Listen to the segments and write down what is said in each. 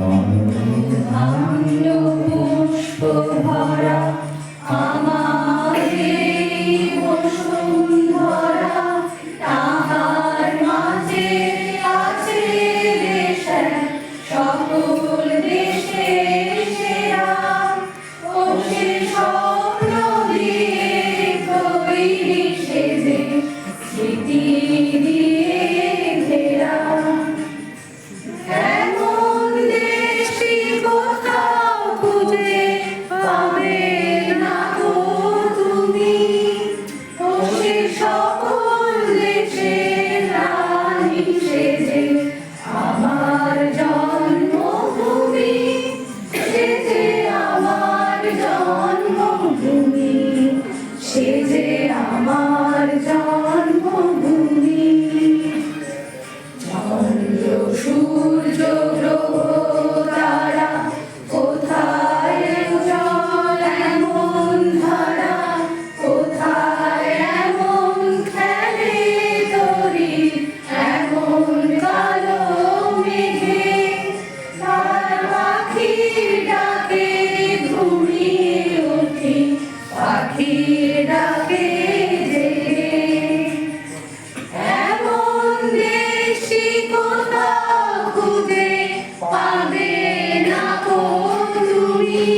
অমৃতাঞ্জ পুষ্প ভরা আমার এই বসুন্ধরা, তাহার মাঝে আছে দেশ সকল দেশের সেরা। ও সে স্বপ্ন দিয়ে তৈরি সেজে স্মৃতি দিয়ে ঘেরা। এমন দেশটি কোথাও খুঁজে পাবে না গো তুমি। ও সে সকল দেশের রানী সেজে আমার জন্মভূমি, সেজে আমার জন্মভূমি, সেজে আমার জন্মভূমি। চন্দ্র সূর্য গ্রহ তারা কোথায় জল এমন ধারা, কোথায় এমন খেলে তরি এমন কালো মেঘে। তার পাখির ডাকে ঘুমিয়ে উঠি, পাখির ডাকে জেগে। এমন দেশটি কোথাও খুঁজে পাবে না গো তুমি।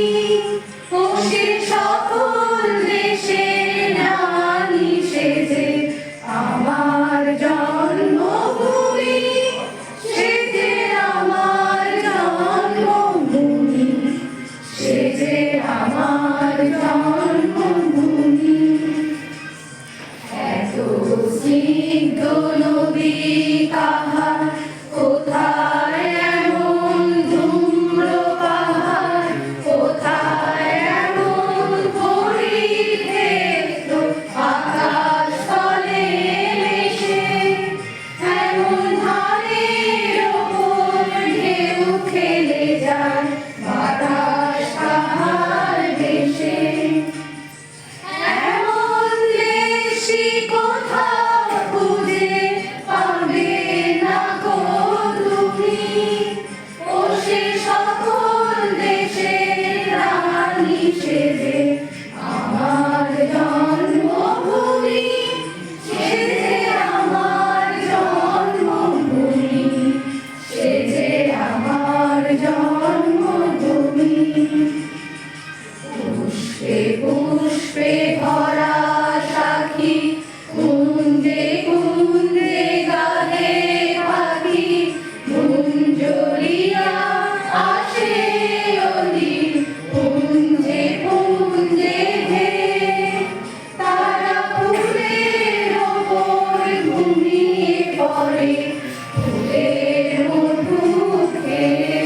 ও সে সকল দেশের রানী সেজে আমার জন্মভূমি, সেজে আমার জন্মভূমি, সেজে আমার জন্মভূমি। এত স্নিগ্ধ নদী কাহার, কোথায় এমন ধূম্র পাহাড়, কোথায় এমন পরিক্ষেত্র আকাশ তলে মেশে। এমন ধারের ওপর ঢেউ খেলে যায় বাতাস কাহার দেশে। এমন দেশটি কোথাও খুঁজে পাবে না গো তুমি। ও সে সকল দেশের রানী সেজে আমার জন্মভূমি, সেজে আমার জন্মভূমি, সেজে আমার জন্মভূমি। পুষ্পে পুষ্পে ভরা সাখী, কুঞ্জে কুঞ্জে গাহে পাখি। গুঞ্জরিয়া আসে অলি পুঞ্জে পুঞ্জে হে। তারা ফুলের ওপর ঘুমিয়ে পড়ে, ফুলের মধু খেয়ে।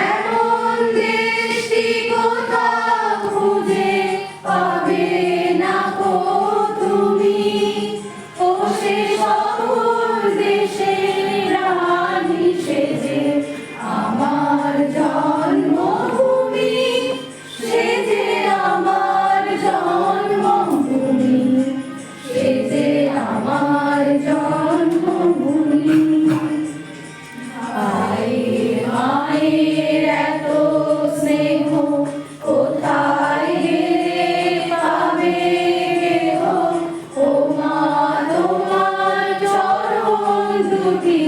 এমন দেশটি কোথাও খুঁজে পাবে না গো তুমি। ও সে সকল দেশের রানী সেজে আমার জন্মভূমি, সেজে আমার জন্মভূমি, সেজে আমার জন্মভূমি। মায়ের মায়ের এত স্নেহ কোথায় গেলে পাবে কেহ। ও মা তোমার চরণ দুটি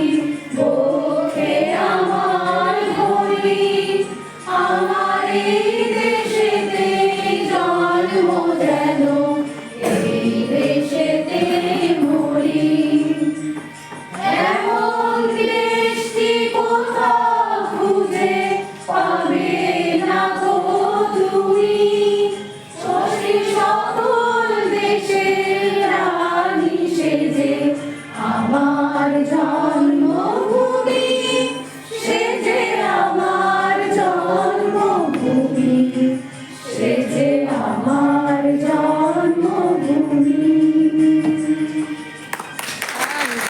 বক্ষে আমার ধরি। আমার এই দেশেতে জন্ম যেন এই দেশেতে মরি। এমন দেশটি কোথাও খুঁজে পাবে না গো তুমি। ও সে সকল দেশের রানী সেজে আমার জন্ম